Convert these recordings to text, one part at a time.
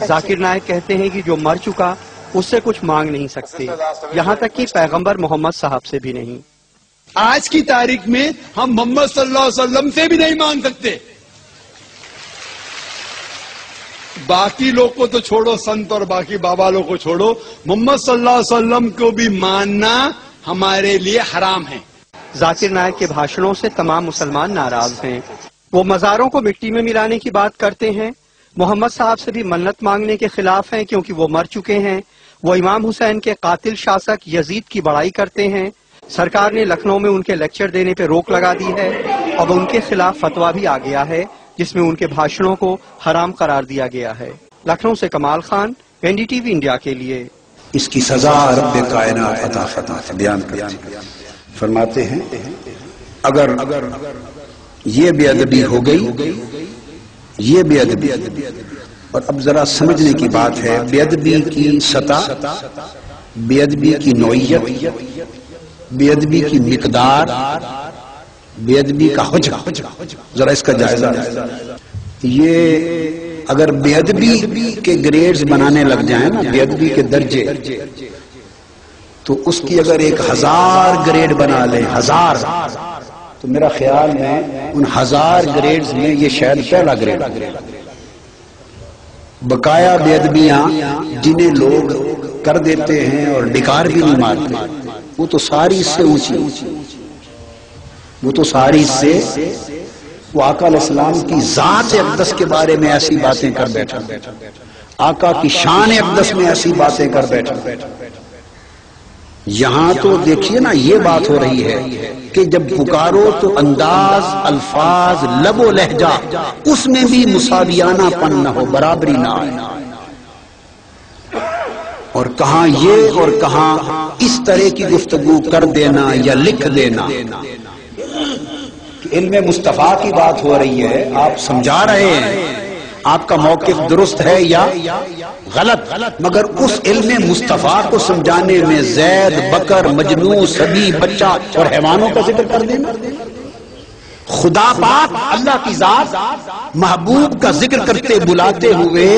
ذاکر نائک کہتے ہیں کہ جو مر چکا اس سے کچھ مانگ نہیں سکتے، یہاں تک کہ پیغمبر محمد صاحب سے بھی نہیں۔ آج کی تاریخ میں ہم محمد صلی اللہ علیہ وسلم سے بھی نہیں مانگ سکتے۔ باقی لوگ کو تو چھوڑو، سنت اور باقی بابا لوگ کو چھوڑو، محمد صلی اللہ علیہ وسلم کو بھی ماننا ہمارے لیے حرام ہے۔ ذاکر نائک کے بھاشنوں سے تمام مسلمان ناراض ہیں۔ وہ مزاروں کو مٹی میں ملانے کی بات کرتے ہیں، محمد صاحب سے بھی منت مانگنے کے خلاف ہیں کیونکہ وہ مر چکے ہیں۔ وہ امام حسین کے قاتل شاسک یزید کی بڑائی کرتے ہیں۔ سرکار نے لکھنؤ میں ان کے لیکچر دینے پہ روک لگا دی ہے، اب ان کے خلاف فتویٰ بھی آ گیا ہے جس میں ان کے بھاشنوں کو حرام قرار دیا گیا ہے۔ لکھنؤ سے کمال خان، NDTV انڈیا کے لیے۔ اس کی سزا رب کائنات عطا فرماتے بیان فرماتے ہیں، اگر یہ بے ادبی ہو گئی، یہ بے ادبی، اور اب ذرا سمجھنے کی بات ہے، بے ادبی کی سطح، بے ادبی کی نوعیت، بے ادبی کی مقدار، بے ادبی کا حجم، ذرا اس کا جائزہ یہ اگر بے ادبی کے گریڈز بنانے لگ جائیں نا، بے ادبی کے درجے، تو اس کی اگر 1000 گریڈ بنا لیں، 1000، تو میرا خیال میں ان 1000 گریڈز میں یہ شاید پہلا گریڈ۔ بقایا بے ادبیاں جنہیں لوگ کر دیتے ہیں اور ڈکار بھی نہیں مارتے، وہ تو ساری اس سے اونچی، وہ تو ساری اس سے، وہ آقا علیہ السلام کی ذات اقدس کے بارے میں ایسی باتیں کر بیٹھا، آقا کی شان اقدس میں ایسی باتیں کر بیٹھا۔ یہاں تو دیکھیے نا، یہ بات ہو رہی ہے کہ جب پکارو تو انداز، الفاظ، لب و لہجہ اس میں بھی مساویانہ پن نہ ہو، برابری نہ آئے، اور کہاں یہ اور کہاں اس طرح کی گفتگو کر دینا یا لکھ دینا۔ علم مصطفیٰ کی بات ہو رہی ہے، آپ سمجھا رہے ہیں، آپ کا موقف درست ہے یا غلط، مگر اس علم مصطفیٰ کو سمجھانے میں زید، بکر، مجنون، سبی، بچہ اور حیوانوں کا ذکر کر دینا۔ خدا پاک اللہ کی ذات محبوب کا ذکر کرتے بلاتے ہوئے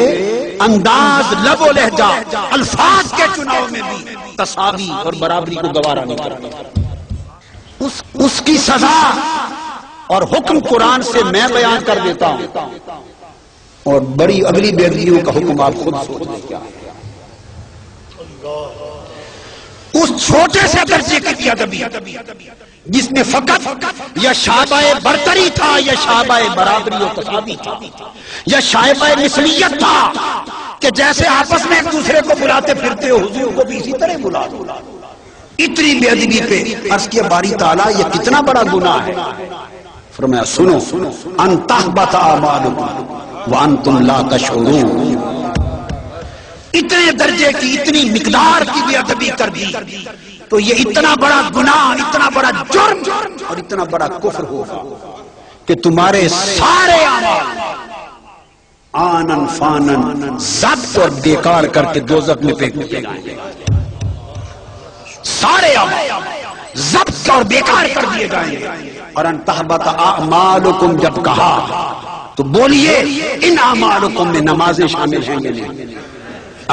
انداز، لب و لہجہ، الفاظ کے چناؤ میں بھی تساوی اور برابری کو گوارا نہیں کرتا۔ اس کی سزا اور حکم قرآن سے میں بیان کر دیتا ہوں، اور بڑی اگلی بے ادبیوں کا حکم آپ خود سوچیں کیا ہے۔ اس چھوٹے سے درجے کی بے ادبی جس میں فقط یا شائبہ برتری تھا، یا شائبہ برابری و تساوی تھا، یا شائبہ مثلیت تھا کہ جیسے آپس میں ایک دوسرے کو بلاتے پھرتے ہو، حضور کو بھی اسی طرح بلا دو۔ اتنی بے ادبی پہ عرض کیا باری تعالیٰ یہ کتنا بڑا گناہ ہے۔ فرمایا سنو، ان تحبط اعمالکم وانتم لا تشعرون، اتنے درجے کی، اتنی مقدار کی بے ادبی کر دی تو یہ اتنا بڑا گناہ، اتنا بڑا جرم اور اتنا بڑا کفر ہوگا کہ تمہارے سارے اعمال آنن فانن ضبط اور بیکار کر کے دوزخ میں پھینک دیے جائیں گے۔ سارے اعمال ضبط اور بیکار کر دیے جائیں گے۔ اور ان تحبط اعمالکم جب کہا تو بولیے ان اعمالکم میں نمازیں شامل ہیں یا نہیں؟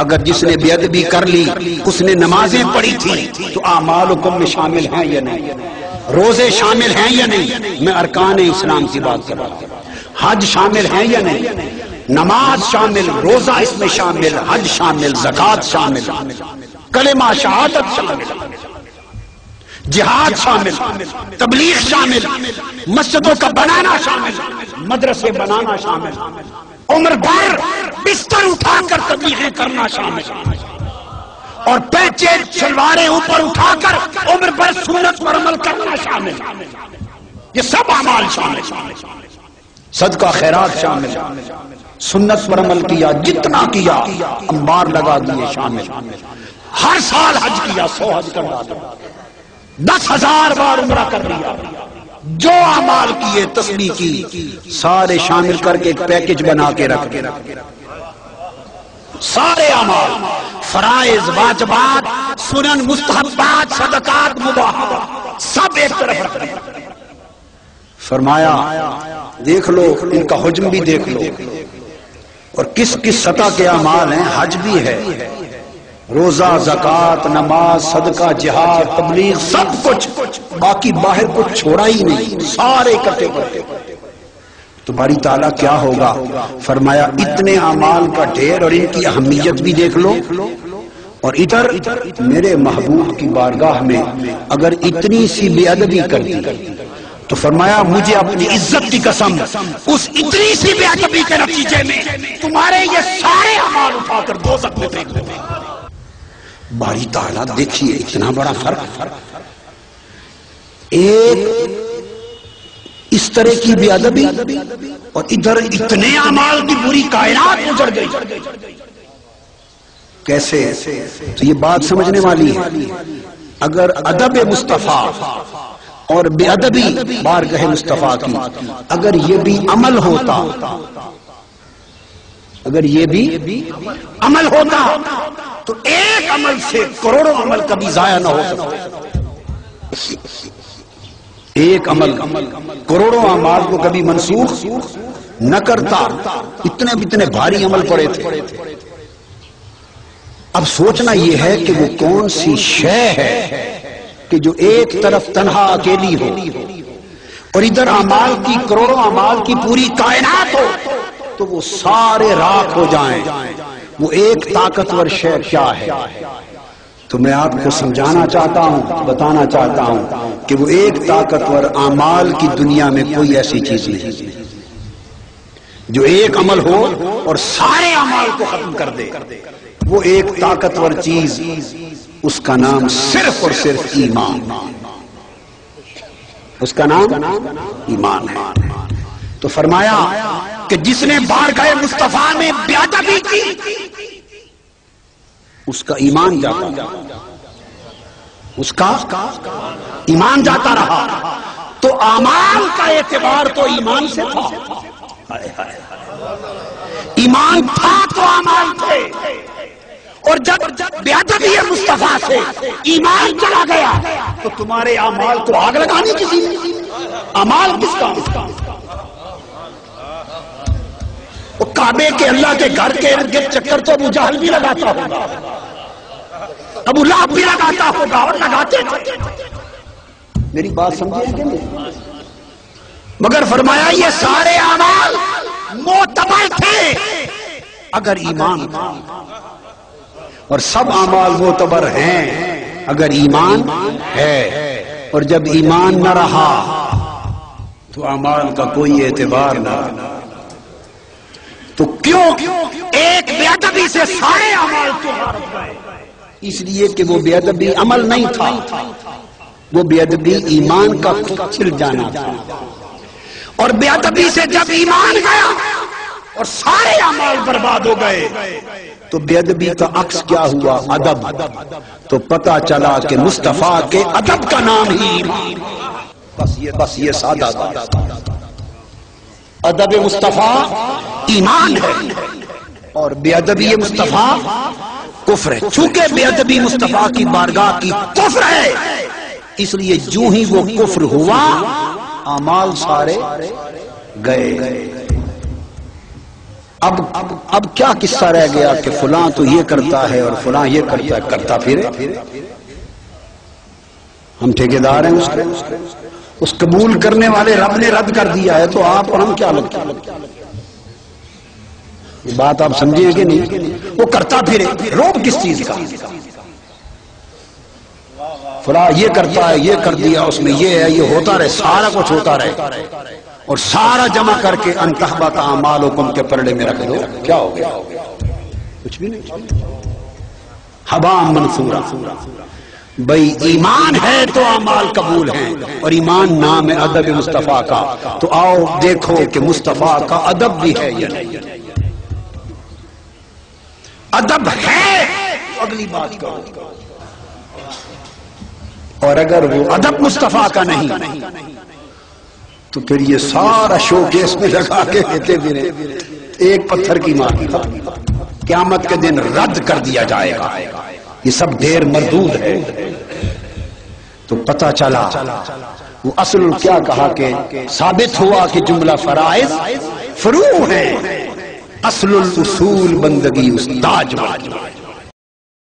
اگر جس نے بے ادبی کر لی اس نے نمازیں پڑھی تھی تو اعمالکم میں شامل ہیں یا نہیں؟ روزے شامل ہیں یا نہیں؟ میں ارکان اسلام کی بات کر رہا ہوں۔ حج شامل ہیں یا نہیں؟ نماز شامل، روزہ اس میں شامل، حج شامل، زکوٰۃ شامل، کلمہ شہادت شامل، جہاد شامل، تبلیغ شامل، مسجدوں کا بنانا شامل، مدرسے بنانا شامل، عمر بھر بستر اٹھا کر تبلیغیں کرنا شامل، اور پیچے شلواریں اوپر اٹھا کر عمر بھر سنت پر عمل کرنا شامل۔ یہ سب اعمال شامل، صدقہ خیرات شامل، سنت پر عمل کیا، جتنا کیا انبار لگا دیے شامل، ہر سال حج کیا، 100 حج کر ڈالا، 10,000 بار عمرہ کر لیا، جو اعمال کیے تسبیح کی سارے شامل کر کے ایک پیکج بنا کے رکھ دیا۔ سارے اعمال، فرائض، واجبات، سنن، مستحبات، صدقات، مباحات، سب ایک طرف رکھ دیا۔ فرمایا دیکھ لو ان کا حجم بھی دیکھ لو، اور کس کس سطح کے اعمال ہیں؟ حج بھی ہے، روزہ، زکوٰۃ، نماز، صدقہ، جہاد، تبلیغ، سب کچھ، باقی باہر کچھ چھوڑا ہی نہیں، سارے اکٹھے کرتے۔ تو باری تعالیٰ کیا ہوگا؟ فرمایا اتنے اعمال کا ڈھیر اور ان کی اہمیت بھی دیکھ لو، اور ادھر میرے محبوب کی بارگاہ میں اگر اتنی سی بے ادبی کر دی تو فرمایا مجھے اپنی عزت کی قسم اس اتنی سی بے ادبی کے نتیجے میں تمہارے یہ سارے اعمال اٹھا کر دوزخ میں پھینک دوں۔ باری تعالیٰ دیکھیے اتنا بڑا فرق، ایک اس طرح کی بے ادبی اور ادھر اتنے اعمال کی پوری کائنات اجڑ گئی۔ کیسے؟ تو یہ بات سمجھنے والی ہے، اگر ادب مصطفیٰ اور بے ادبی بارگاہ مصطفیٰ کی اگر یہ بھی عمل ہوتا، اگر یہ بھی عمل ہوتا تو ایک عمل سے کروڑوں عمل کبھی ضائع نہ ہو سکتے۔ ایک عمل کروڑوں اعمال کو کبھی منسوخ نہ کرتا، اتنے بھاری عمل پڑے تھے۔ اب سوچنا یہ ہے کہ وہ کون سی شے ہے کہ جو ایک طرف تنہا اکیلی ہو اور ادھر اعمال کی کروڑوں اعمال کی پوری کائنات ہو تو وہ سارے راکھ ہو جائیں۔ وہ ایک طاقتور شے کیا ہے؟ تو میں آپ کو سمجھانا چاہتا ہوں، بتانا چاہتا ہوں کہ وہ ایک طاقتور اعمال کی دنیا میں کوئی ایسی چیز نہیں جو ایک عمل ہو اور سارے اعمال کو ختم کر دے۔ وہ ایک طاقتور چیز، اس کا نام صرف اور صرف ایمان، اس کا نام ایمان ہے۔ تو فرمایا کہ جس نے بارگاہ مصطفیٰ میں بے ادبی کی اس کا ایمان جاتا، اس کا ایمان جاتا رہا۔ تو اعمال کا اعتبار تو ایمان سے تھا، ایمان تھا تو اعمال تھے، اور جب بے ادبی مصطفیٰ سے ایمان چلا گیا تو تمہارے اعمال کو آگ لگانی کسی نے؟ اعمال کس کا؟ وہ کعبے کے اللہ کے گھر کے ارد گرد چکر تو ابو جہل بھی لگاتا ہوگا، ابو لہب بھی لگاتا ہوگا، اور لگاتے تھے۔ میری بات سمجھے کہ نہیں؟ مگر فرمایا یہ سارے اعمال معتبر تھے اگر ایمان تھا، اور سب اعمال معتبر ہیں اگر ایمان ہے، اور جب ایمان نہ رہا تو اعمال کا کوئی اعتبار نہ۔ تو کیوں ایک بے ادبی سے سارے اعمال کیوں غارت گئے؟ اس لیے کہ وہ بے ادبی عمل نہیں تھا، وہ بے ادبی ایمان کا چھل جانا تھا، اور بے ادبی سے جب ایمان گیا اور سارے اعمال برباد ہو گئے تو بے ادبی کا عکس کیا ہوا؟ ادب۔ تو پتہ چلا کہ مصطفیٰ کے ادب کا نام ہی ایمان۔ بس یہ سادہ بات، ادب مصطفیٰ ایمان ہے اور بے ادبی مصطفیٰ کفر ہے۔ چونکہ بے ادبی مصطفیٰ کی بارگاہ کی کفر ہے، اس لیے جو ہی وہ کفر ہوا اعمال سارے گئے۔ اب کیا قصہ رہ گیا کہ فلاں تو یہ کرتا ہے اور فلاں یہ کرتا ہے، کرتا پھرے ہم ٹھیکیدار ہیں اس قبول کرنے والے رب نے رد کر دیا ہے، تو آپ اور ہم کیا لگتا ہے؟ یہ بات آپ سمجھیں کہ نہیں؟ وہ کرتا پھرے، روب کس چیز کا؟ فلاں یہ کرتا ہے، یہ کر دیا، اس میں یہ ہے، یہ ہوتا رہے، سارا کچھ ہوتا رہے، اور سارا جمع کر کے انتحبت اعمالکم کے پرڑے میں رکھ دو، کیا ہو گیا؟ کچھ بھی نہیں، ہبا منثورا۔ بھئی ایمان ہے تو اعمال قبول ہیں، اور ایمان نام ہے ادب مصطفیٰ کا۔ تو آؤ دیکھو کہ مصطفیٰ کا ادب بھی ہے یا نہیں۔ ادب ہے تو اگلی بات کرو، اور اگر وہ ادب مصطفیٰ کا نہیں تو پھر یہ سارا شو کیس میں لگا کے دیتے پھرے، ایک پتھر کی مار، قیامت کے دن رد کر دیا جائے گا۔ یہ سب دیر مردود ہے۔ تو پتہ چلا وہ اصل کیا کہا کہ ثابت ہوا کہ جملہ فرائض فروع ہیں، اصل الاصول بندگی استاج واجب ہے۔